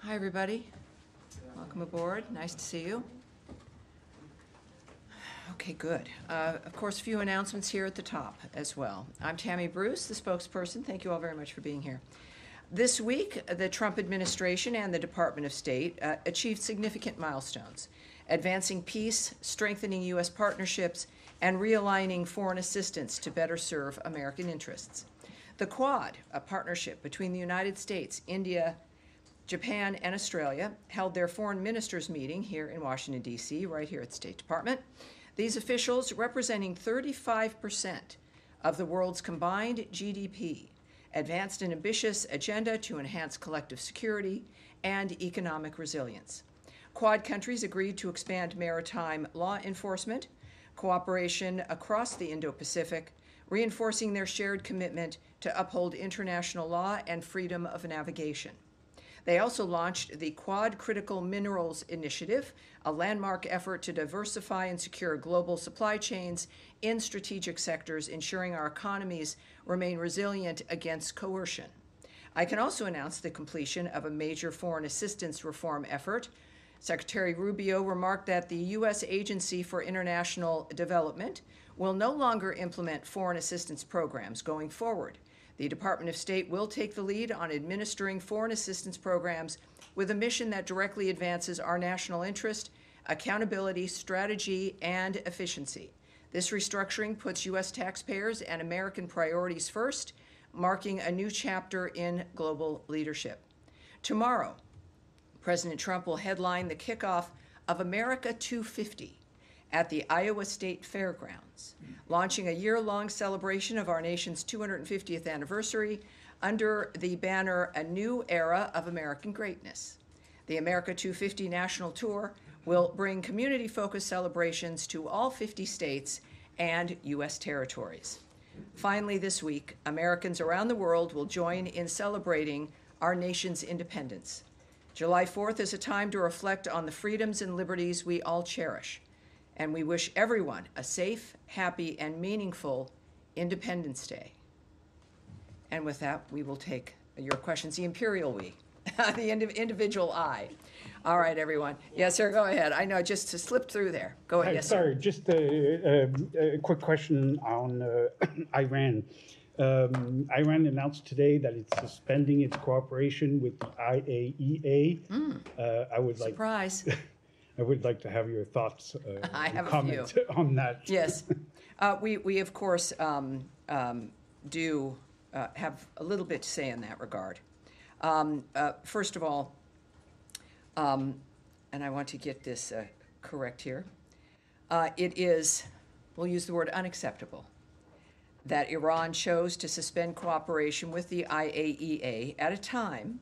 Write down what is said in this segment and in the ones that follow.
Hi, everybody. Welcome aboard. Nice to see you. Okay, good. Of course, a few announcements here at the top as well. I'm Tammy Bruce, the spokesperson. Thank you all very much for being here. This week, the Trump administration and the Department of State achieved significant milestones, advancing peace, strengthening U.S. partnerships, and realigning foreign assistance to better serve American interests. The Quad, a partnership between the United States, India, Japan, and Australia, held their foreign ministers meeting here in Washington, D.C., right here at the State Department. These officials, representing 35% of the world's combined GDP, advanced an ambitious agenda to enhance collective security and economic resilience. Quad countries agreed to expand maritime law enforcement, cooperation across the Indo-Pacific, reinforcing their shared commitment to uphold international law and freedom of navigation. They also launched the Quad Critical Minerals Initiative, a landmark effort to diversify and secure global supply chains in strategic sectors, ensuring our economies remain resilient against coercion. I can also announce the completion of a major foreign assistance reform effort. Secretary Rubio remarked that the U.S. Agency for International Development will no longer implement foreign assistance programs going forward. The Department of State will take the lead on administering foreign assistance programs with a mission that directly advances our national interest, accountability, strategy, and efficiency. This restructuring puts U.S. taxpayers and American priorities first, marking a new chapter in global leadership. Tomorrow, President Trump will headline the kickoff of America 250 at the Iowa State Fairgrounds, launching a year-long celebration of our nation's 250th anniversary under the banner A New Era of American Greatness. The America 250 National Tour will bring community-focused celebrations to all 50 states and U.S. territories. Finally, this week, Americans around the world will join in celebrating our nation's independence. July 4th is a time to reflect on the freedoms and liberties we all cherish, and we wish everyone a safe, happy, and meaningful Independence Day. And with that, we will take your questions. The imperial we, the individual I. All right, everyone. Yes, sir, go ahead. I know, just to slip through there. Go ahead, yes, sorry, sir. just a quick question on Iran. Iran announced today that it's suspending its cooperation with the IAEA. I would like Surprise. I would like to have your thoughts and comment on that. Yes. We of course, do have a little bit to say in that regard. First of all, and I want to get this correct here, it is, we'll use the word unacceptable, that Iran chose to suspend cooperation with the IAEA at a time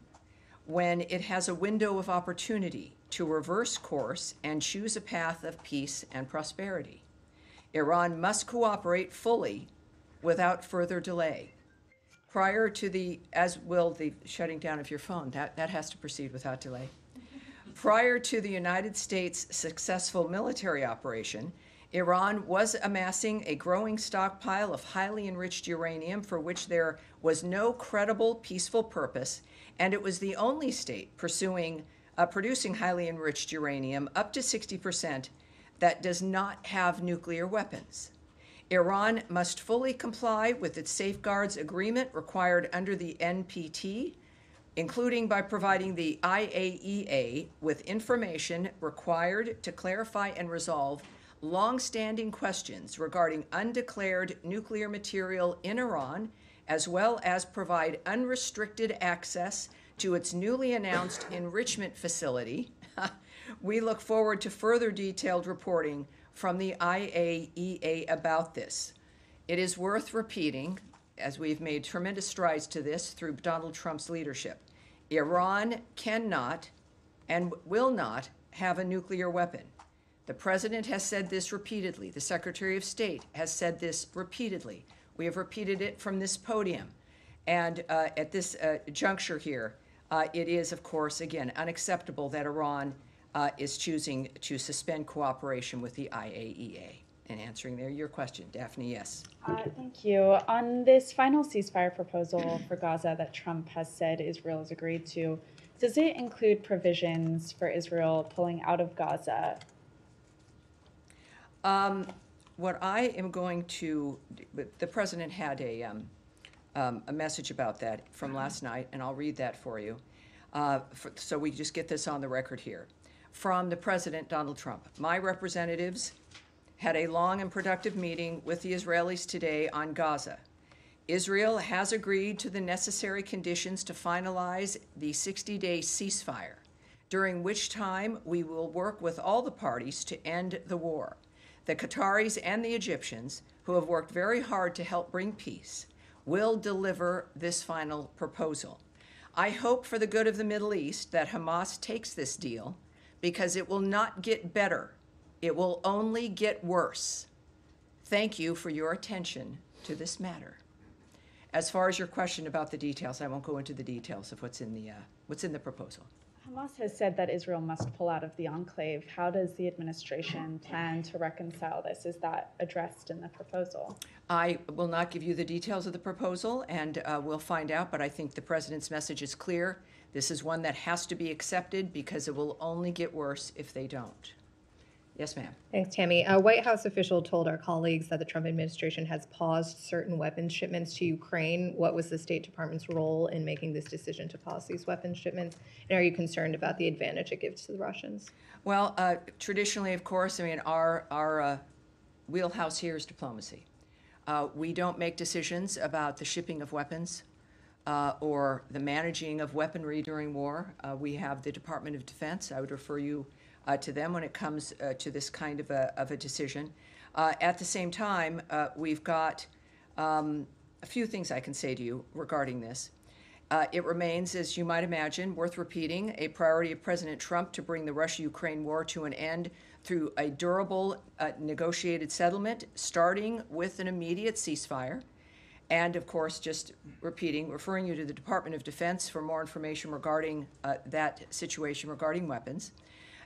when it has a window of opportunity to reverse course and choose a path of peace and prosperity. Iran must cooperate fully without further delay. Prior to the, as will the shutting down of your phone, that has to proceed without delay. Prior to the United States' successful military operation, Iran was amassing a growing stockpile of highly enriched uranium for which there was no credible peaceful purpose, and it was the only state producing highly enriched uranium up to 60% that does not have nuclear weapons. Iran must fully comply with its safeguards agreement required under the NPT, including by providing the IAEA with information required to clarify and resolve long-standing questions regarding undeclared nuclear material in Iran, as well as provide unrestricted access to its newly announced enrichment facility. We look forward to further detailed reporting from the IAEA about this. It is worth repeating, as we've made tremendous strides to this through Donald Trump's leadership, Iran cannot and will not have a nuclear weapon. The President has said this repeatedly. The Secretary of State has said this repeatedly. We have repeated it from this podium. And at this juncture here, it is, of course, again, unacceptable that Iran is choosing to suspend cooperation with the IAEA. And answering your question, Daphne, yes. Thank you. On this final ceasefire proposal for Gaza that Trump has said Israel has agreed to, Does it include provisions for Israel pulling out of Gaza? What I am going to, the president had a message about that from last night, and I'll read that for you, so we just get this on the record here. From the President, Donald Trump. My representatives had a long and productive meeting with the Israelis today on Gaza. Israel has agreed to the necessary conditions to finalize the 60-day ceasefire, during which time we will work with all the parties to end the war. The Qataris and the Egyptians, who have worked very hard to help bring peace, will deliver this final proposal. I hope for the good of the Middle East that Hamas takes this deal, because it will not get better. It will only get worse. Thank you for your attention to this matter. As far as your question about the details, I won't go into the details of what's in the proposal. Hamas has said that Israel must pull out of the enclave. How does the administration plan to reconcile this? Is that addressed in the proposal? I will not give you the details of the proposal, and we'll find out, but I think the president's message is clear. This is one that has to be accepted because it will only get worse if they don't. Yes, ma'am. Thanks, Tammy. A White House official told our colleagues that the Trump administration has paused certain weapons shipments to Ukraine. What was the State Department's role in making this decision to pause these weapons shipments? And are you concerned about the advantage it gives to the Russians? Well, traditionally, of course, I mean, our wheelhouse here is diplomacy. We don't make decisions about the shipping of weapons or the managing of weaponry during war. We have the Department of Defense. I would refer you to them when it comes to this kind of a decision. At the same time, we've got a few things I can say to you regarding this. It remains, as you might imagine, worth repeating, a priority of President Trump to bring the Russia-Ukraine war to an end through a durable negotiated settlement, starting with an immediate ceasefire. And of course, just referring you to the Department of Defense for more information regarding that situation regarding weapons.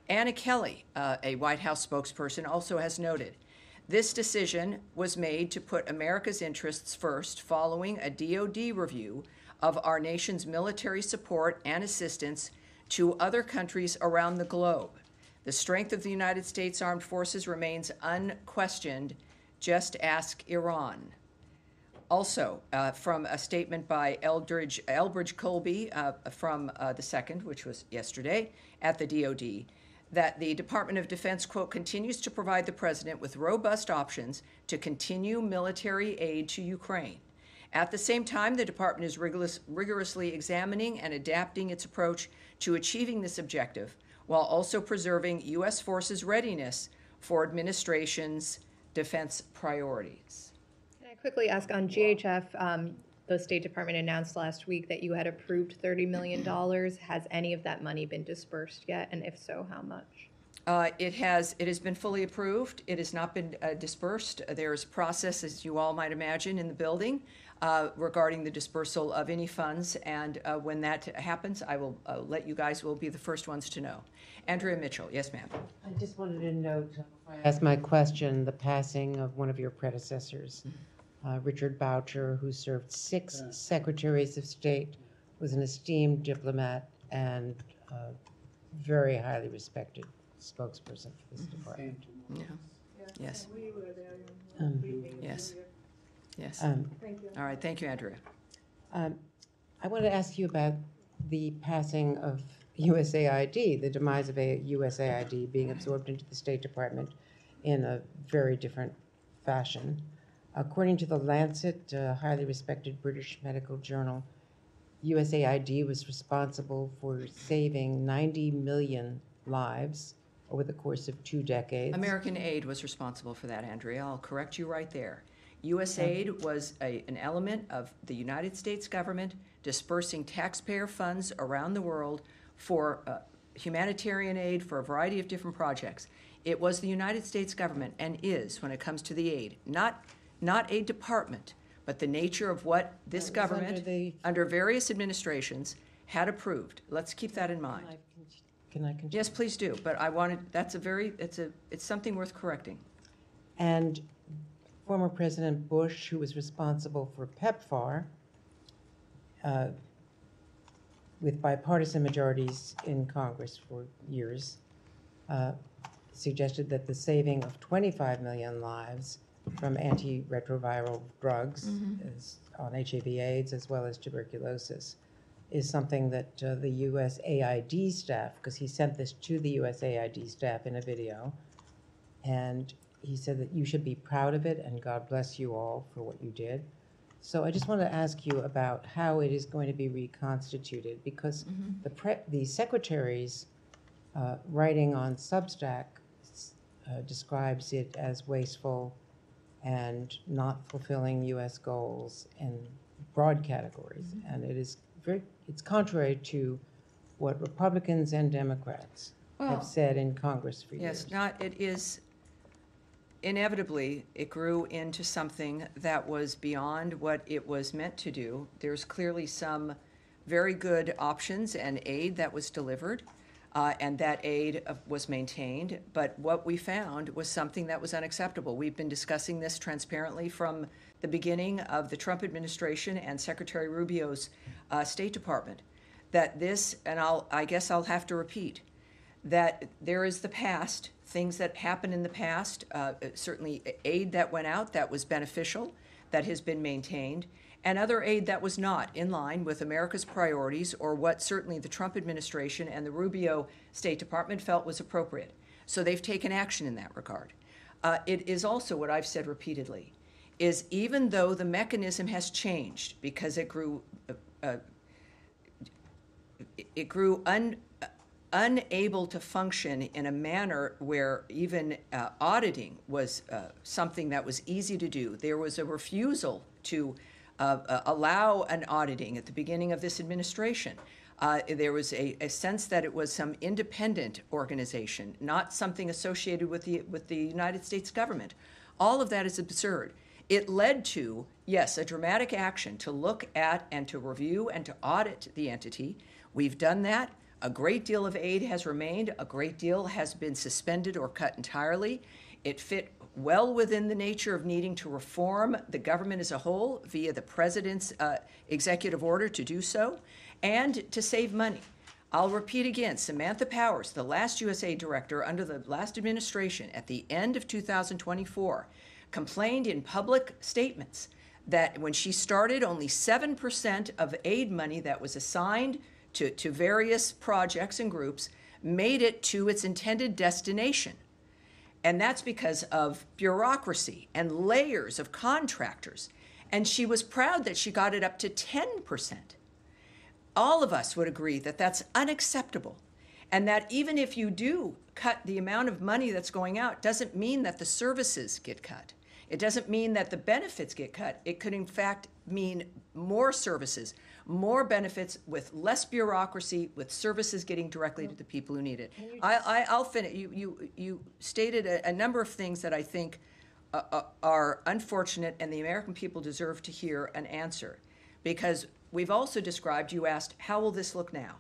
Anna Kelly, a White House spokesperson, also has noted, this decision was made to put America's interests first following a DoD review of our nation's military support and assistance to other countries around the globe. The strength of the United States Armed Forces remains unquestioned. Just ask Iran. Also, from a statement by Elbridge Colby from the 2nd, which was yesterday, at the DoD, that the Department of Defense, quote, continues to provide the president with robust options to continue military aid to Ukraine. At the same time, the department is rigorously examining and adapting its approach to achieving this objective, while also preserving U.S. forces' readiness for administration's defense priorities. Can I quickly ask on GHF, the State Department announced last week that you had approved $30 million. Has any of that money been dispersed yet? And if so, how much? It has been fully approved. It has not been dispersed. There is process, as you all might imagine, in the building regarding the dispersal of any funds. And when that happens, I will let you guys will be the first ones to know. Andrea Mitchell, yes, ma'am. I just wanted to note, before I ask my question, the passing of one of your predecessors, Richard Boucher, who served 6 secretaries of state, was an esteemed diplomat and very highly respected spokesperson for this department. Yeah. Yes. Yes. Yes. Thank you. All right. Thank you, Andrea. I want to ask you about the passing of USAID, the demise of USAID being absorbed into the State Department in a very different fashion. According to The Lancet, a highly respected British medical journal, USAID was responsible for saving 90 million lives over the course of 2 decades. American Aid was responsible for that, Andrea. I'll correct you right there. USAID was an element of the United States government dispersing taxpayer funds around the world for humanitarian aid for a variety of different projects. It was the United States government, and is, when it comes to the aid, not a department, but the nature of what this government, under various administrations, had approved. Let's keep that in mind. Can I continue? Yes, please do. But it's something worth correcting. And former President Bush, who was responsible for PEPFAR, with bipartisan majorities in Congress for years, suggested that the saving of 25 million lives from antiretroviral drugs on HIV/AIDS as well as tuberculosis is something that the USAID staff, because he sent this to the USAID staff in a video, and he said that you should be proud of it and God bless you all for what you did. So I just want to ask you about how it is going to be reconstituted, because the secretary's writing on Substack describes it as wasteful and not fulfilling U.S. goals in broad categories. And it is it's contrary to what Republicans and Democrats have said in Congress for years. Yes, it is, inevitably, it grew into something that was beyond what it was meant to do. There's clearly some very good options and aid that was delivered, and that aid was maintained. But what we found was something that was unacceptable. We've been discussing this transparently from the beginning of the Trump administration and Secretary Rubio's State Department, that this, and I guess I'll have to repeat, that there is the past, things that happened in the past, certainly aid that went out that was beneficial, that has been maintained, and other aid that was not in line with America's priorities or what certainly the Trump administration and the Rubio State Department felt was appropriate. So they've taken action in that regard. It is also what I've said repeatedly, is even though the mechanism has changed because it grew unable to function in a manner where even auditing was something that was easy to do. There was a refusal to allow an auditing at the beginning of this administration. There was a sense that it was some independent organization, not something associated with the United States government. All of that is absurd. It led to, yes, a dramatic action to look at and to review and to audit the entity. We've done that. A great deal of aid has remained. A great deal has been suspended or cut entirely. It fit well within the nature of needing to reform the government as a whole via the president's executive order to do so and to save money. I'll repeat again, Samantha Powers, the last USA director under the last administration at the end of 2024, complained in public statements that when she started, only 7% of aid money that was assigned to various projects and groups made it to its intended destination. And that's because of bureaucracy and layers of contractors. And she was proud that she got it up to 10%. All of us would agree that that's unacceptable. And that even if you do cut the amount of money that's going out, doesn't mean that the services get cut. It doesn't mean that the benefits get cut. It could, in fact, mean more services, more benefits with less bureaucracy, with services getting directly to the people who need it. I'll finish. You stated a number of things that I think are unfortunate, and the American people deserve to hear an answer. Because we've also described, you asked, how will this look now?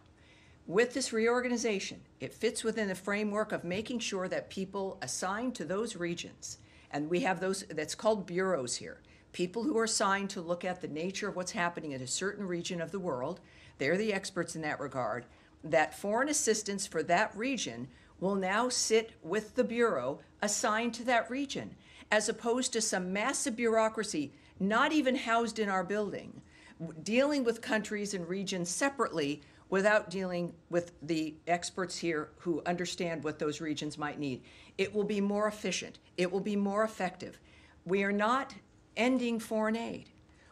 With this reorganization, it fits within the framework of making sure that people assigned to those regions, and we have those, that's called bureaus here, people who are assigned to look at the nature of what's happening in a certain region of the world. They're the experts in that regard. That foreign assistance for that region will now sit with the bureau assigned to that region, as opposed to some massive bureaucracy not even housed in our building, dealing with countries and regions separately without dealing with the experts here who understand what those regions might need. It will be more efficient. It will be more effective. We are not ending foreign aid.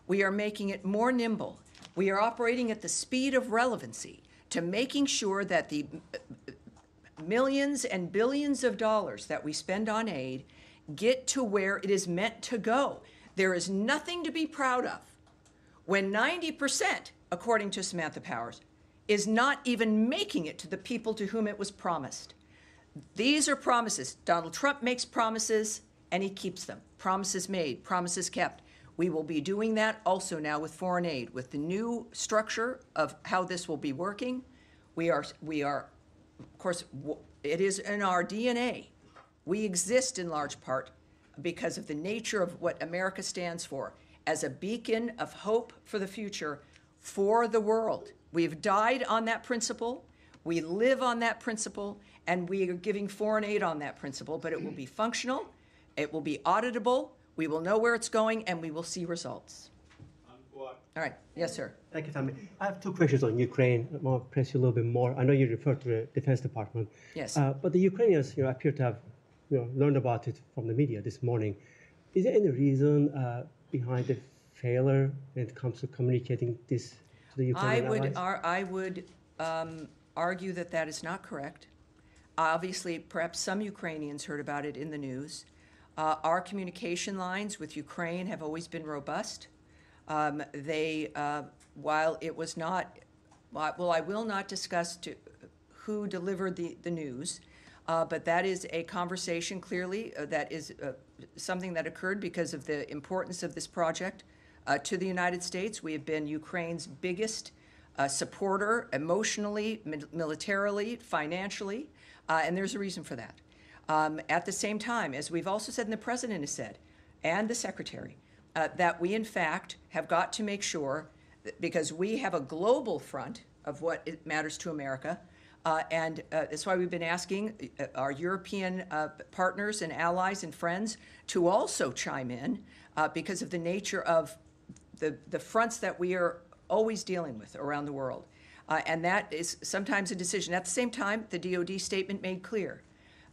We are making it more nimble. We are operating at the speed of relevancy to making sure that the millions and billions of dollars that we spend on aid get to where it is meant to go. There is nothing to be proud of when 90%, according to Samantha Powers, is not even making it to the people to whom it was promised. These are promises. Donald Trump makes promises and he keeps them. Promises made, promises kept. We will be doing that also now with foreign aid. With the new structure of how this will be working, we are, of course, it is in our DNA. We exist in large part because of the nature of what America stands for as a beacon of hope for the future for the world. We've died on that principle. We live on that principle, and we are giving foreign aid on that principle, but it will be functional, it will be auditable, we will know where it's going, and we will see results. All right. Yes, sir. Thank you, Tammy. I have two questions on Ukraine. I want to press you a little bit more. I know you referred to the Defense Department. Yes. But the Ukrainians, appear to have, learned about it from the media this morning. Is there any reason behind the failure when it comes to communicating this to the Ukrainian allies? I would argue that that is not correct. Obviously, perhaps some Ukrainians heard about it in the news. Our communication lines with Ukraine have always been robust. While it was not, well, I will not discuss who delivered the news, but that is a conversation clearly that is something that occurred because of the importance of this project to the United States. We have been Ukraine's biggest supporter emotionally, militarily, financially, and there's a reason for that. At the same time, as we've also said and the President has said, and the Secretary, that we in fact have got to make sure, because we have a global front of what it matters to America, and that's why we've been asking our European partners and allies and friends to also chime in because of the nature of the fronts that we are always dealing with around the world. And that is sometimes a decision. At the same time, the DoD statement made clear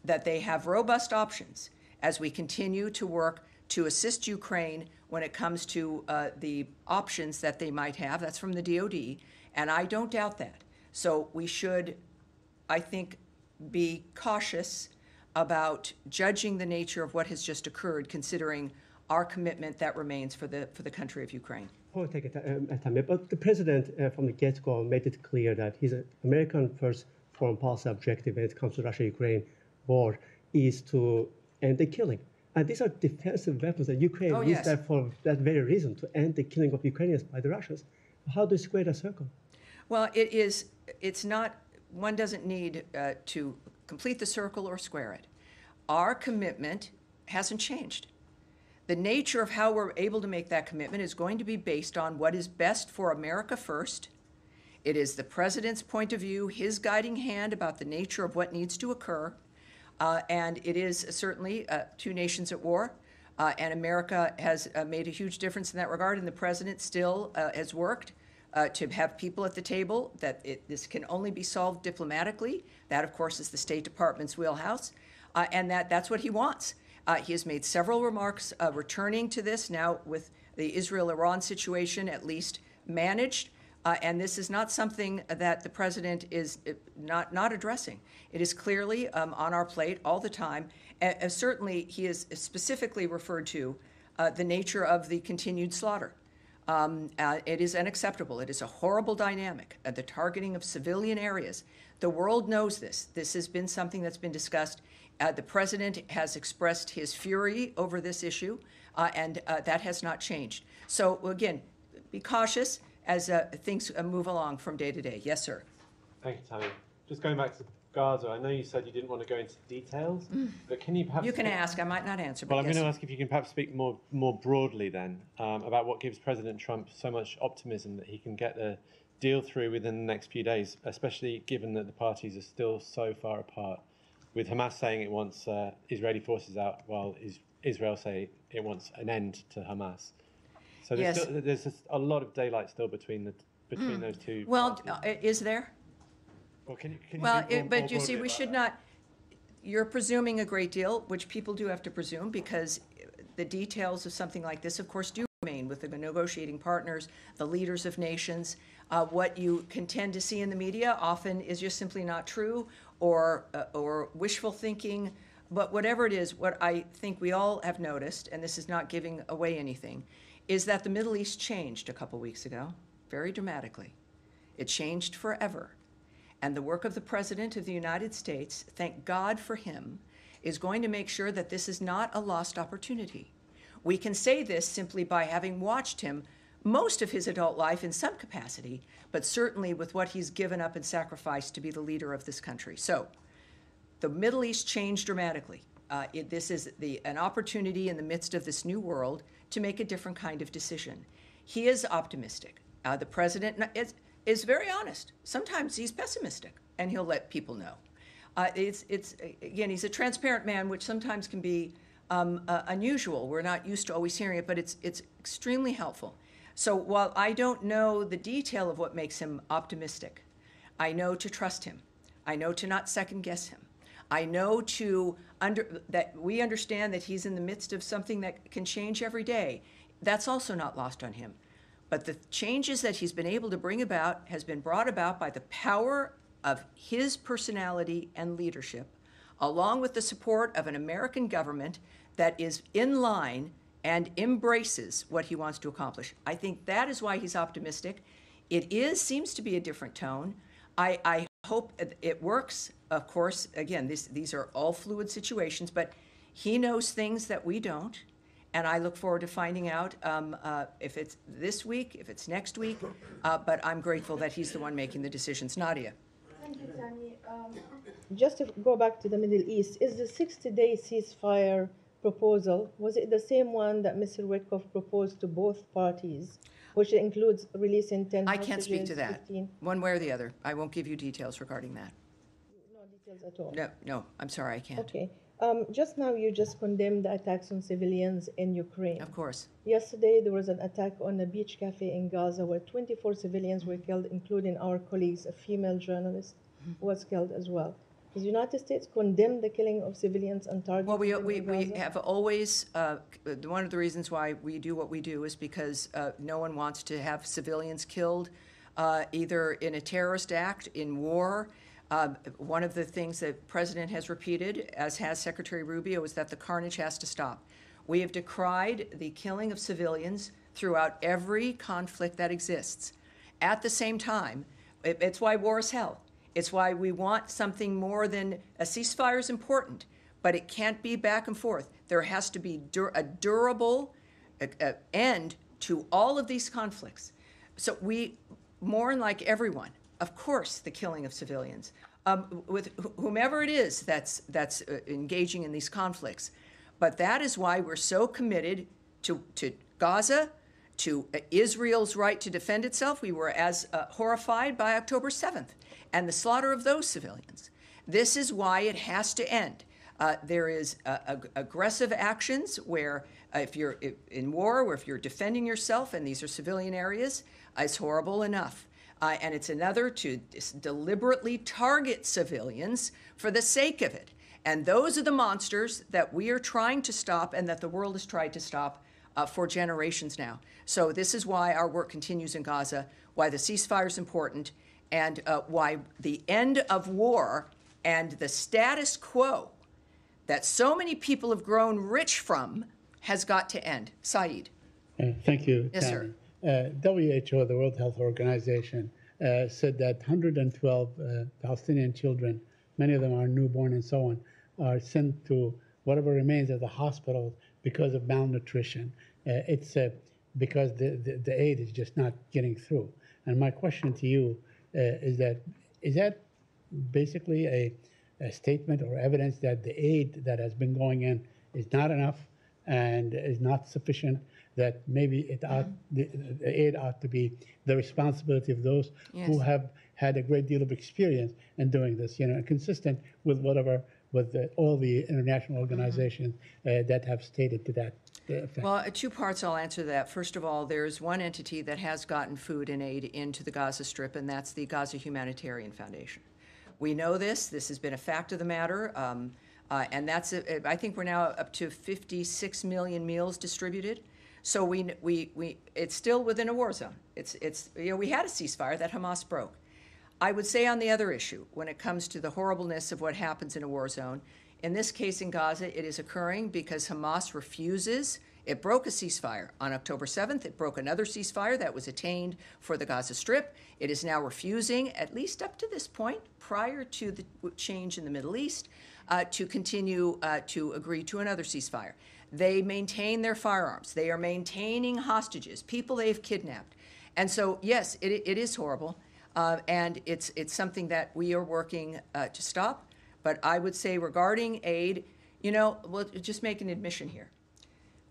that they have robust options as we continue to work to assist Ukraine when it comes to the options that they might have. That's from the DoD, and I don't doubt that. So we should, I think, be cautious about judging the nature of what has just occurred, considering our commitment that remains for the country of Ukraine. I'll take it, Tammy. But the president, from the get-go, made it clear that his American first foreign policy objective when it comes to Russia-Ukraine war is to end the killing. And these are defensive weapons that Ukraine needs that for that very reason, to end the killing of Ukrainians by the Russians. How do you square that circle? Well, it's not, one doesn't need to complete the circle or square it. Our commitment hasn't changed. The nature of how we're able to make that commitment is going to be based on what is best for America first. It is the President's point of view, his guiding hand about the nature of what needs to occur. And it is certainly two nations at war, and America has made a huge difference in that regard, and the President still has worked to have people at the table, that this can only be solved diplomatically. That, of course, is the State Department's wheelhouse, and that's what he wants. He has made several remarks returning to this now with the Israel-Iran situation at least managed. And this is not something that the President is not addressing. It is clearly on our plate all the time. Certainly, he has specifically referred to the nature of the continued slaughter. It is unacceptable. It is a horrible dynamic, the targeting of civilian areas. The world knows this. This has been something that's been discussed. The President has expressed his fury over this issue, and that has not changed. So, again, be cautious as things move along from day to day. Yes, sir. Thank you, Tammy. Just going back to Gaza, I know you said you didn't want to go into details, but can you perhaps... You can ask. I might not answer, but Well, I'm yes. going to ask if you can perhaps speak more broadly then about what gives President Trump so much optimism that he can get a deal through within the next few days, especially given that the parties are still so far apart, with Hamas saying it wants Israeli forces out while Israel say it wants an end to Hamas. So there's just a lot of daylight still between those two. Well, parties. is there? Well, can you Well, think more but you see, broadly we about should that? not, you're presuming a great deal, which people do have to presume, because the details of something like this, of course, do remain with the negotiating partners, the leaders of nations. What you can tend to see in the media often is just simply not true, or wishful thinking. But whatever it is, what I think we all have noticed, and this is not giving away anything, is that the Middle East changed a couple weeks ago, very dramatically. It changed forever. And the work of the President of the United States, thank God for him, is going to make sure that this is not a lost opportunity. We can say this simply by having watched him most of his adult life in some capacity, but certainly with what he's given up and sacrificed to be the leader of this country. So the Middle East changed dramatically. This is an opportunity in the midst of this new world to make a different kind of decision. He is optimistic. The President, is very honest. Sometimes he's pessimistic, and he'll let people know. Again, he's a transparent man, which sometimes can be unusual. We're not used to always hearing it, but it's extremely helpful. So while I don't know the detail of what makes him optimistic, I know to trust him. I know to not second guess him. I know that we understand that he's in the midst of something that can change every day. That's also not lost on him. But the changes that he's been able to bring about has been brought about by the power of his personality and leadership, along with the support of an American government that is in line and embraces what he wants to accomplish. I think that is why he's optimistic. Seems to be a different tone. I hope it works. Of course, again, these are all fluid situations, but he knows things that we don't. And I look forward to finding out if it's this week, if it's next week. But I'm grateful that he's the one making the decisions. Nadia. Thank you, Tammy. Just to go back to the Middle East, is the 60-day ceasefire proposal, was it the same one that Mr. Witkoff proposed to both parties, which includes releasing 10 I can't speak to hostages, that, 15? one way or the other. I won't give you details regarding that. No details at all? No, I'm sorry, I can't. Okay. Just now you just condemned the attacks on civilians in Ukraine. Of course. Yesterday there was an attack on a beach cafe in Gaza where 24 civilians were killed, including our colleagues, a female journalist was killed as well. Does the United States condemn the killing of civilians and targets? Well, we in Gaza? have always, one of the reasons why we do what we do is because no one wants to have civilians killed either in a terrorist act, in war. One of the things that the President has repeated, as has Secretary Rubio, is that the carnage has to stop. We have decried the killing of civilians throughout every conflict that exists. At the same time, it's why war is hell. It's why we want something more than a ceasefire is important, but it can't be back and forth. There has to be a durable end to all of these conflicts. So we mourn like everyone, of course, the killing of civilians, with whomever it is that's engaging in these conflicts. But that is why we're so committed to Gaza, to Israel's right to defend itself. We were as horrified by October 7th and the slaughter of those civilians. This is why it has to end. There is aggressive actions where if you're in war or if you're defending yourself and these are civilian areas, it's horrible enough. And it's another to deliberately target civilians for the sake of it. And those are the monsters that we are trying to stop and that the world has tried to stop for generations now. So this is why our work continues in Gaza, why the ceasefire is important, and why the end of war and the status quo that so many people have grown rich from has got to end. Saeed. Thank you, Yes, Tammy. sir. WHO, the World Health Organization, said that 112 Palestinian children, many of them are newborn and so on, are sent to whatever remains of the hospital because of malnutrition. It's because the aid is just not getting through. And my question to you is that basically a statement or evidence that the aid that has been going in is not enough and is not sufficient, that maybe the aid ought to be the responsibility of those Yes. who have had a great deal of experience in doing this, consistent with all the international organizations that have stated to that effect. Well, two parts I'll answer that. First of all, there's one entity that has gotten food and aid into the Gaza Strip, and that's the Gaza Humanitarian Foundation. We know this. This has been a fact of the matter. And that's, I think we're now up to 56 million meals distributed. So it's still within a war zone. We had a ceasefire that Hamas broke. I would say on the other issue, when it comes to the horribleness of what happens in a war zone, in this case in Gaza, it is occurring because Hamas refuses. It broke a ceasefire on October 7th. It broke another ceasefire that was attained for the Gaza Strip. It is now refusing, at least up to this point, prior to the change in the Middle East, to continue to agree to another ceasefire. They maintain their firearms. They are maintaining hostages, people they've kidnapped. And so, yes, it is horrible. And it's something that we are working to stop. But I would say regarding aid, we'll just make an admission here.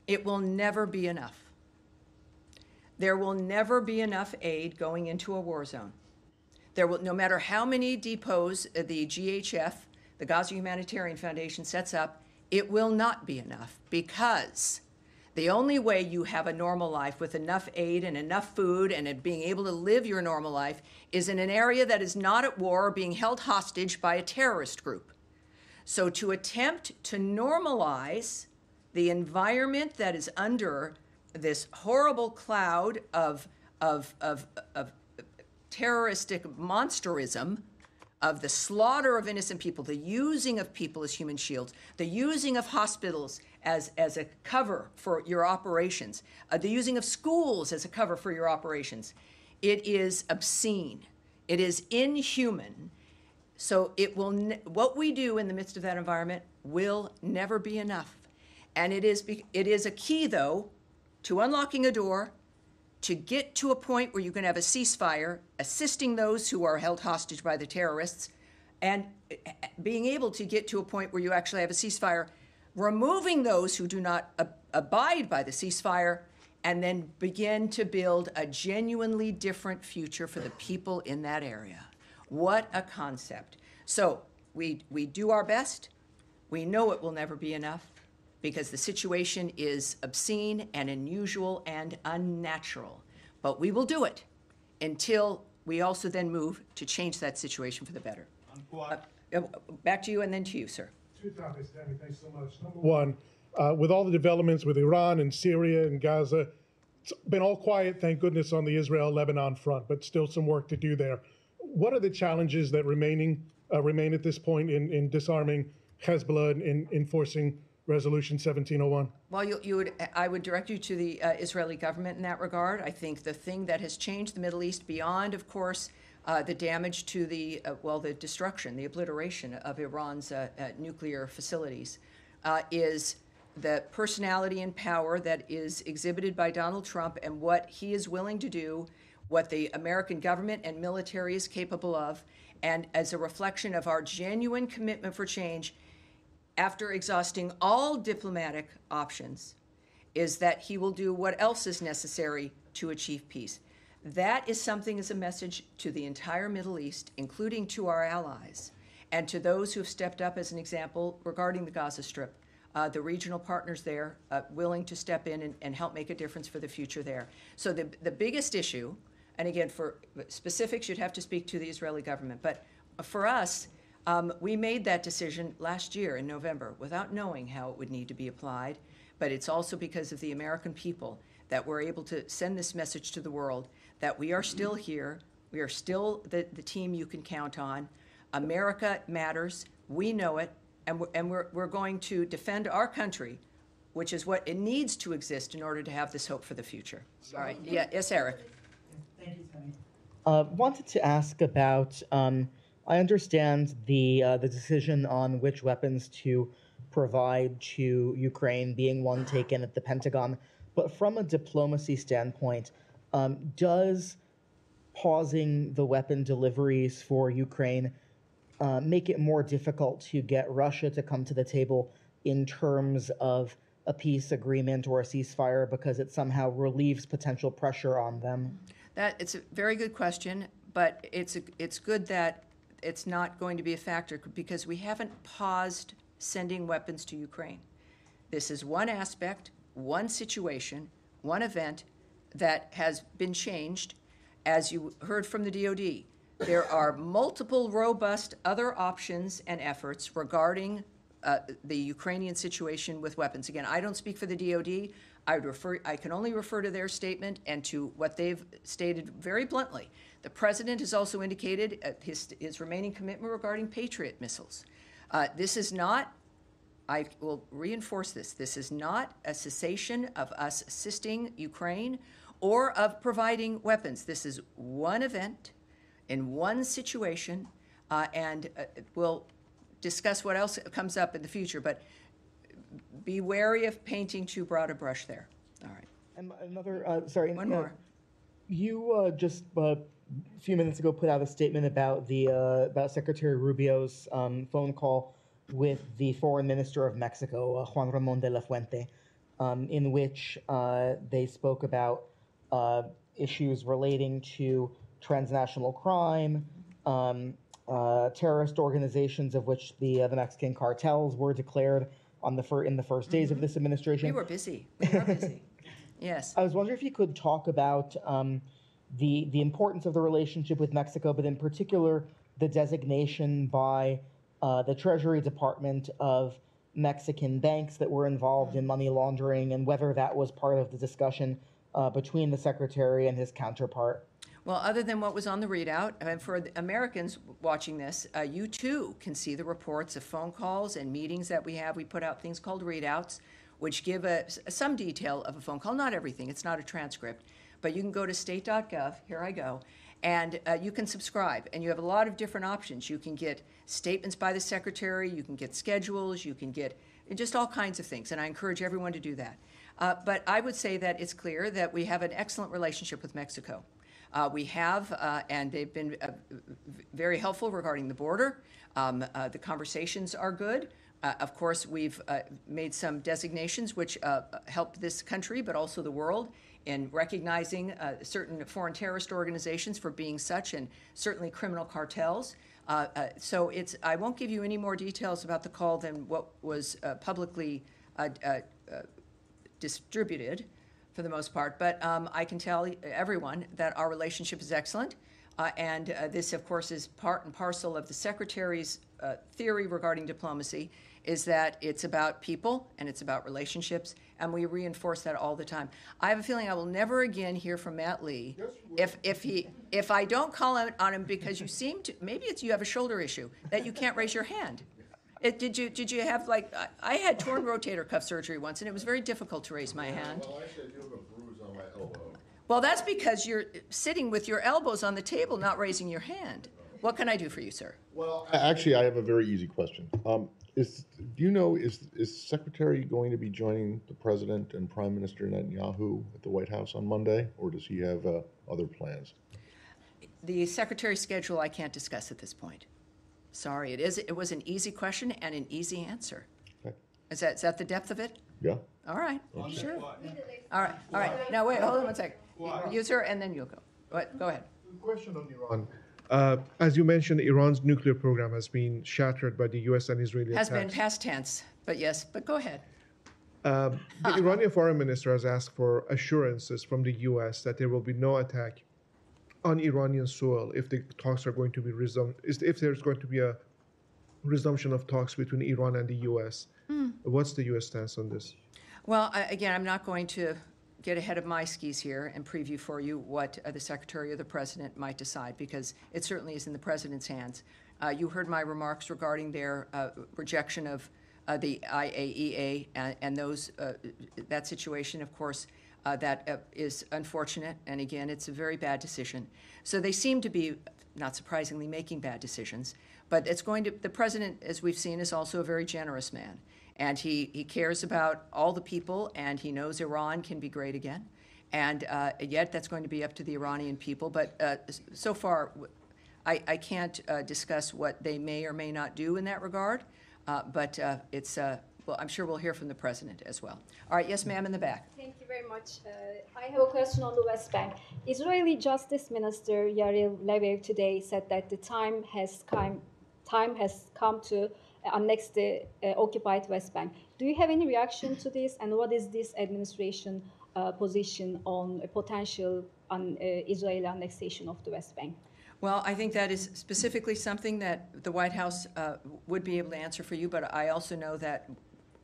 It will never be enough. There will never be enough aid going into a war zone. There will, no matter how many depots the GHF, the Gaza Humanitarian Foundation, sets up, it will not be enough, because the only way you have a normal life with enough aid and enough food and being able to live your normal life is in an area that is not at war or being held hostage by a terrorist group. So to attempt to normalize the environment that is under this horrible cloud of terroristic monsterism, of the slaughter of innocent people, the using of people as human shields, the using of hospitals as a cover for your operations, the using of schools as a cover for your operations, it is obscene. It is inhuman. So it will. What we do in the midst of that environment will never be enough. And it is a key, though, to unlocking a door, to get to a point where you can have a ceasefire, assisting those who are held hostage by the terrorists, and being able to get to a point where you actually have a ceasefire, removing those who do not abide by the ceasefire, and then begin to build a genuinely different future for the people in that area. What a concept. So we do our best. We know it will never be enough, because the situation is obscene and unusual and unnatural. But we will do it until we also then move to change that situation for the better. Back to you, and then to you, sir. Two topics, Tammy. Thanks so much. Number one, with all the developments with Iran and Syria and Gaza, it's been all quiet, thank goodness, on the Israel-Lebanon front, but still some work to do there. What are the challenges that remain at this point in disarming Hezbollah and in enforcing Resolution 1701? Well, I would direct you to the Israeli government in that regard. I think the thing that has changed the Middle East beyond, of course, the damage to the destruction, the obliteration of Iran's nuclear facilities, is the personality and power that is exhibited by Donald Trump and what he is willing to do, what the American government and military is capable of, and as a reflection of our genuine commitment for change, after exhausting all diplomatic options, is that he will do what else is necessary to achieve peace. That is something as a message to the entire Middle East, including to our allies, and to those who have stepped up as an example regarding the Gaza Strip, the regional partners there willing to step in and help make a difference for the future there. So the biggest issue, and again, for specifics, you'd have to speak to the Israeli government, but for us, we made that decision last year in November without knowing how it would need to be applied, but it's also because of the American people that we're able to send this message to the world that we are still here, we are still the team you can count on. America matters, we know it, and we're going to defend our country, which is what it needs to exist in order to have this hope for the future. All right, yeah, yes, Eric. Thank you, Tammy. Wanted to ask about, I understand the decision on which weapons to provide to Ukraine being one taken at the Pentagon, but from a diplomacy standpoint, does pausing the weapon deliveries for Ukraine make it more difficult to get Russia to come to the table in terms of a peace agreement or a ceasefire because it somehow relieves potential pressure on them? It's a very good question, but it's good that it's not going to be a factor because we haven't paused sending weapons to Ukraine. This is one aspect, one situation, one event that has been changed. As you heard from the DoD, there are multiple robust other options and efforts regarding the Ukrainian situation with weapons. Again, I don't speak for the DoD. I can only refer to their statement and to what they've stated very bluntly. The president has also indicated his remaining commitment regarding Patriot missiles. This is not, I will reinforce this is not a cessation of us assisting Ukraine or of providing weapons. This is one event in one situation, and we'll discuss what else comes up in the future, but be wary of painting too broad a brush there. All right. And another, sorry. One more. You just a few minutes ago put out a statement about about Secretary Rubio's phone call with the Foreign Minister of Mexico, Juan Ramón de la Fuente, in which they spoke about issues relating to transnational crime, terrorist organizations, of which the Mexican cartels were declared on in the first days of this administration. We were busy. We were busy. Yes. I was wondering if you could talk about the importance of the relationship with Mexico, but in particular the designation by the Treasury Department of Mexican banks that were involved in money laundering, and whether that was part of the discussion between the secretary and his counterpart. Well, other than what was on the readout, and for the Americans watching this, you too can see the reports of phone calls and meetings that we have. We put out things called readouts, which give some detail of a phone call. Not everything, it's not a transcript, but you can go to state.gov, here I go, and you can subscribe. And you have a lot of different options. You can get statements by the secretary, you can get schedules, you can get just all kinds of things, and I encourage everyone to do that. But I would say that it's clear that we have an excellent relationship with Mexico. We have, and they've been very helpful regarding the border. The conversations are good. Of course, we've made some designations which help this country, but also the world, in recognizing certain foreign terrorist organizations for being such, and certainly criminal cartels. So I won't give you any more details about the call than what was publicly distributed, for the most part, but I can tell everyone that our relationship is excellent, and this, of course, is part and parcel of the Secretary's theory regarding diplomacy, is that it's about people and it's about relationships, and we reinforce that all the time. I have a feeling I will never again hear from Matt Lee if I don't call out on him because you seem to, maybe it's you have a shoulder issue, that you can't raise your hand. Did you have, like, I had torn rotator cuff surgery once, and it was very difficult to raise my hand. Well, actually, I do have a bruise on my elbow. Well, that's because you're sitting with your elbows on the table, not raising your hand. What can I do for you, sir? Well, actually, I have a very easy question. Is Secretary going to be joining the President and Prime Minister Netanyahu at the White House on Monday, or does he have other plans? The Secretary's schedule I can't discuss at this point. Sorry, it was an easy question and an easy answer. Okay. Is that the depth of it? Yeah. All right, sure. All right. Now, wait, hold on one second. You, sir, and then you'll go. Go ahead. Question on Iran. As you mentioned, Iran's nuclear program has been shattered by the U.S. and Israeli Has attacks. been past tense, but yes, but go ahead. The Iranian foreign minister has asked for assurances from the U.S. that there will be no attack on Iranian soil if the talks are going to be resumed, if there's going to be a resumption of talks between Iran and the U.S. What's the U.S. stance on this? Well, again, I'm not going to get ahead of my skis here and preview for you what the Secretary or the President might decide, because it certainly is in the President's hands. You heard my remarks regarding their rejection of the IAEA and that situation, of course. That is unfortunate, and again, it's a very bad decision. So they seem to be, not surprisingly, making bad decisions. But the President, as we've seen, is also a very generous man. And he cares about all the people, and he knows Iran can be great again. And yet that's going to be up to the Iranian people. But so far, I can't discuss what they may or may not do in that regard. But well, I'm sure we'll hear from the President as well. All right, yes, ma'am, in the back. Thank you very much. I have a question on the West Bank. Israeli Justice Minister Yair Leviv today said that the time has come to annex the occupied West Bank. Do you have any reaction to this, and what is this administration position on a potential Israeli annexation of the West Bank? Well, I think that is specifically something that the White House would be able to answer for you, but I also know that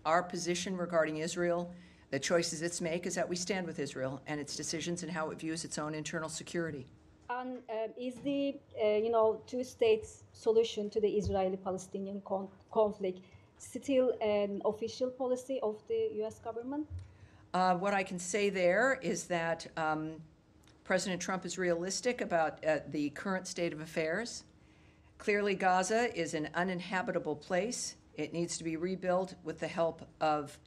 our position regarding Israel, the choices it's make, is that we stand with Israel and its decisions and how it views its own internal security. And is the two-state solution to the Israeli-Palestinian conflict still an official policy of the U.S. government? What I can say there is that President Trump is realistic about the current state of affairs. Clearly, Gaza is an uninhabitable place. It needs to be rebuilt with the help of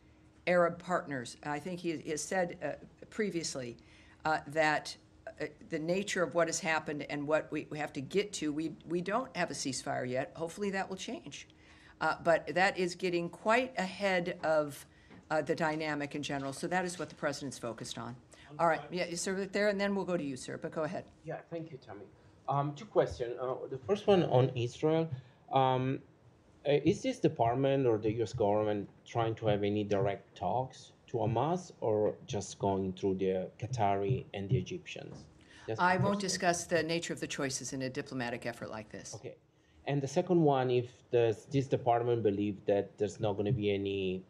Arab partners. I think he has said previously that the nature of what has happened and what we have to get to, we don't have a ceasefire yet. Hopefully that will change. But that is getting quite ahead of the dynamic in general. So that is what the President's focused on. All right, yeah, sir, there, and then we'll go to you, sir, but go ahead. Yeah, thank you, Tammy. Two questions. The first one on Israel. Is this department or the U.S. government trying to have any direct talks to Hamas or just going through the Qatari and the Egyptians? That's my I won't first discuss the nature of the choices in a diplomatic effort like this. Okay. And the second one, if this department believes that there's not going to be any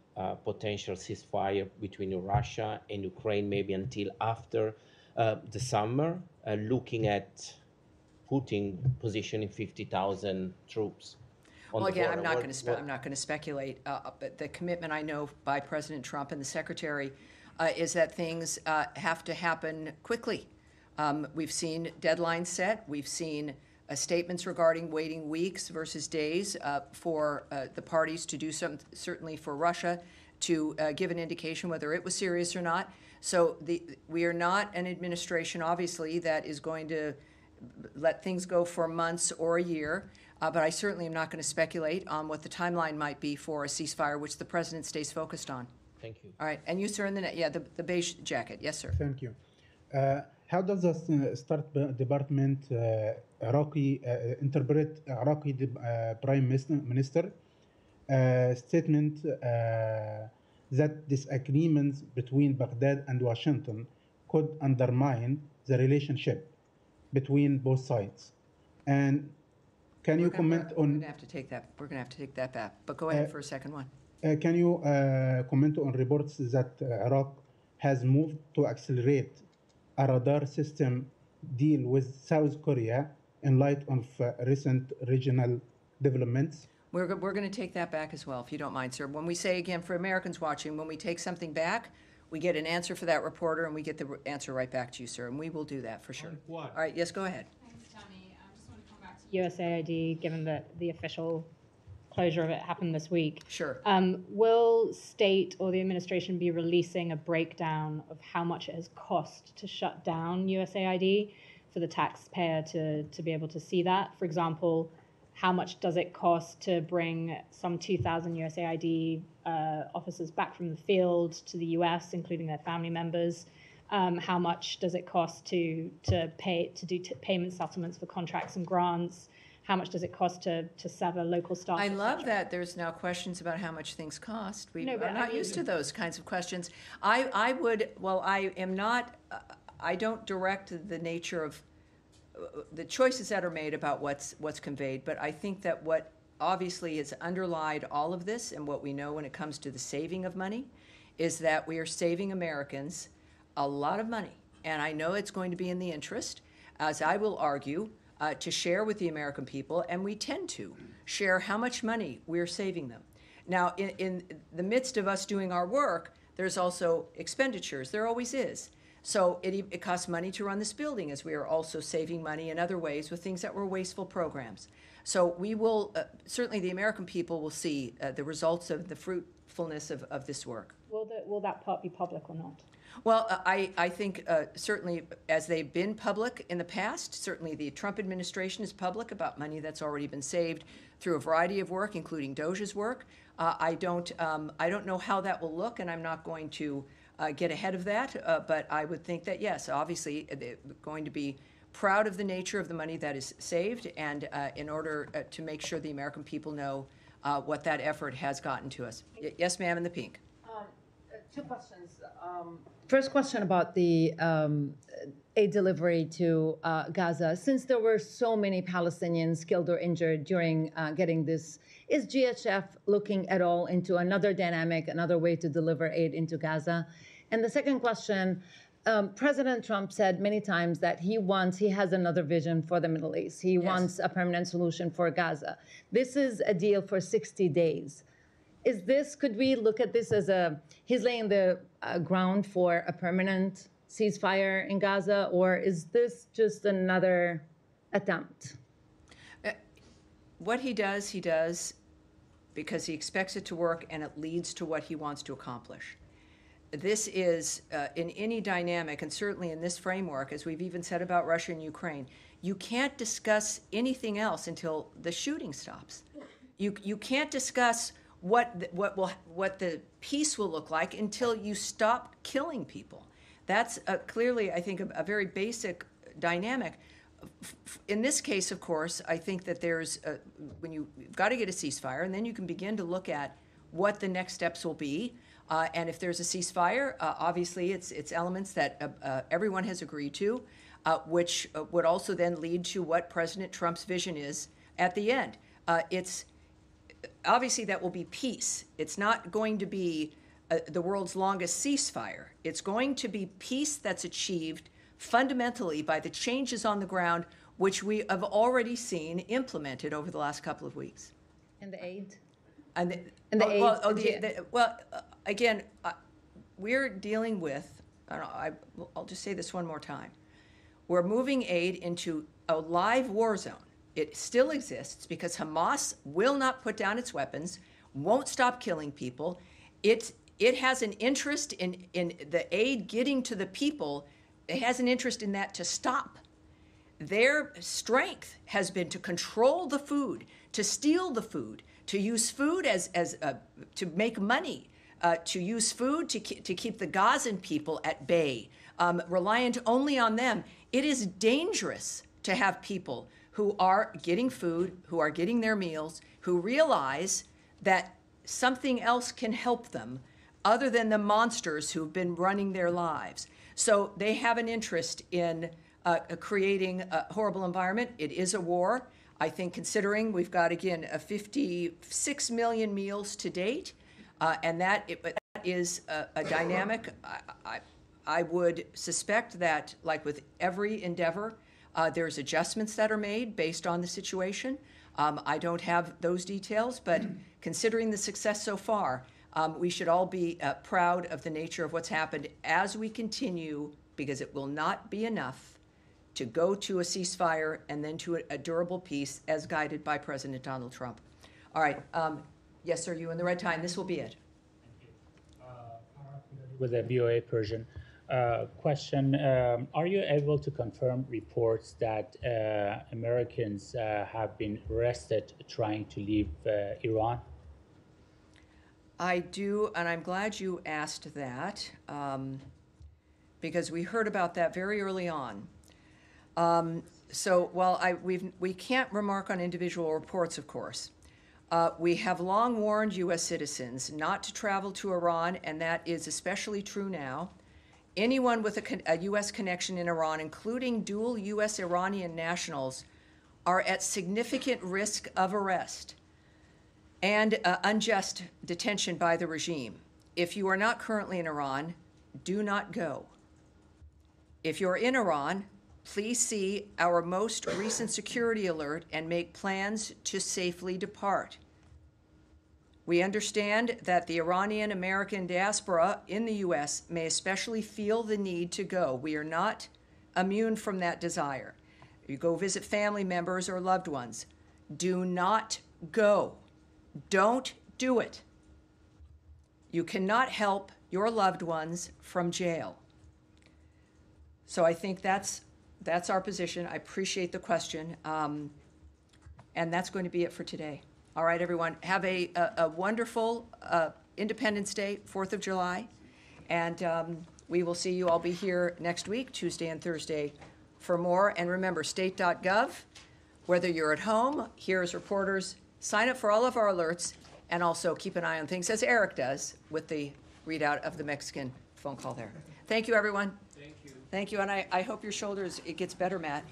potential ceasefire between Russia and Ukraine, maybe until after the summer, looking at putting positioning 50,000 troops on Well, the again, border. I'm not going to speculate, but the commitment I know by President Trump and the Secretary is that things have to happen quickly. We've seen deadlines set. We've seen statements regarding waiting weeks versus days for the parties to do something, certainly for Russia to give an indication whether it was serious or not. So we are not an administration, obviously, that is going to let things go for months or a year. But I certainly am not going to speculate on what the timeline might be for a ceasefire, which the president stays focused on. Thank you. All right. And you, sir, in the beige jacket. Yes, sir. Thank you. How does the State Department interpret Iraqi Prime Minister statement that disagreements between Baghdad and Washington could undermine the relationship between both sides? And can you comment on? We're going to have to take that. We're going to have to take that back. But go ahead for a second one. Can you comment on reports that Iraq has moved to accelerate a radar system deal with South Korea in light of recent regional developments? We're going to take that back as well, if you don't mind, sir. When we say, again, for Americans watching, when we take something back, we get an answer for that reporter, and we get the answer right back to you, sir. And we will do that for sure. All right. Yes, go ahead. Thanks, Tammy. I just want to come back to USAID, given that the official closure of it happened this week. Sure. Will state or the administration be releasing a breakdown of how much it has cost to shut down USAID for the taxpayer to be able to see that? For example, how much does it cost to bring some 2,000 USAID officers back from the field to the US, including their family members? How much does it cost to do payment settlements for contracts and grants? How much does it cost to sever local staff? I love that there's now questions about how much things cost. I'm not used to those kinds of questions. I don't direct the nature of the choices that are made about what's conveyed, but I think that what obviously has underlied all of this and what we know when it comes to the saving of money is that we are saving Americans a lot of money. And I know it's going to be in the interest, as I will argue, to share with the American people, and we tend to share how much money we're saving them. Now, in the midst of us doing our work, there's also expenditures. There always is. So it costs money to run this building, as we are also saving money in other ways with things that were wasteful programs. So we will, certainly the American people will see the results of the fruitfulness of this work. Will that part be public or not? Well, I think certainly as they've been public in the past, certainly the Trump administration is public about money that's already been saved through a variety of work, including DOJ's work. I don't know how that will look, and I'm not going to get ahead of that, but I would think that, yes, obviously they're going to be proud of the nature of the money that is saved, and in order to make sure the American people know what that effort has gotten to us. Yes, ma'am, in the pink. Two questions. First question about the aid delivery to Gaza. Since there were so many Palestinians killed or injured during getting this, is GHF looking at all into another dynamic, another way to deliver aid into Gaza? And the second question, President Trump said many times that he has another vision for the Middle East. He wants a permanent solution for Gaza. This is a deal for 60 days. Could we look at this as he's laying the ground for a permanent ceasefire in Gaza, or is this just another attempt? What he does because he expects it to work and it leads to what he wants to accomplish. This is, in any dynamic, and certainly in this framework, as we've even said about Russia and Ukraine, you can't discuss anything else until the shooting stops. You can't discuss what the peace will look like until you stop killing people. That's clearly, I think, a very basic dynamic. in this case, of course, I think that when you've got to get a ceasefire, and then you can begin to look at what the next steps will be. And if there's a ceasefire, obviously it's elements that everyone has agreed to, which would also then lead to what President Trump's vision is at the end. It's obviously that will be peace. It's not going to be the world's longest ceasefire. It's going to be peace that's achieved fundamentally by the changes on the ground, which we have already seen implemented over the last couple of weeks. And the aid? Again, we're dealing with, I'll just say this one more time. We're moving aid into a live war zone. It still exists because Hamas will not put down its weapons, won't stop killing people. It has an interest in the aid getting to the people. It has an interest in that to stop. Their strength has been to control the food, to steal the food, to use food to make money, to use food to keep the Gazan people at bay, reliant only on them. It is dangerous to have people who are getting food, who are getting their meals, who realize that something else can help them other than the monsters who've been running their lives. So they have an interest in creating a horrible environment. It is a war. I think considering we've got, again, 56 million meals to date, and that is a dynamic. I would suspect that, like with every endeavor, there's adjustments that are made based on the situation. I don't have those details, but considering the success so far, we should all be proud of the nature of what's happened as we continue, because it will not be enough to go to a ceasefire and then to a durable peace as guided by President Donald Trump. All right. Yes, sir, you in the right time. This will be it. With the VOA Persian. Question, are you able to confirm reports that Americans have been arrested trying to leave Iran? I do, and I'm glad you asked that, because we heard about that very early on. So while we can't remark on individual reports, of course, we have long warned U.S. citizens not to travel to Iran, and that is especially true now. Anyone with a U.S. connection in Iran, including dual U.S. Iranian nationals, are at significant risk of arrest and unjust detention by the regime. If you are not currently in Iran, do not go. If you're in Iran, please see our most recent security alert and make plans to safely depart. We understand that the Iranian American diaspora in the U.S. may especially feel the need to go. We are not immune from that desire. You go visit family members or loved ones. Do not go. Don't do it. You cannot help your loved ones from jail. So I think that's our position. I appreciate the question. And that's going to be it for today. All right, everyone. Have a wonderful Independence Day, 4th of July. And we will see you. I'll be here next week, Tuesday and Thursday, for more. And remember, state.gov, whether you're at home, here as reporters, sign up for all of our alerts, and also keep an eye on things, as Eric does, with the readout of the Mexican phone call there. Thank you, everyone. Thank you. Thank you, and I hope your shoulders, it gets better, Matt.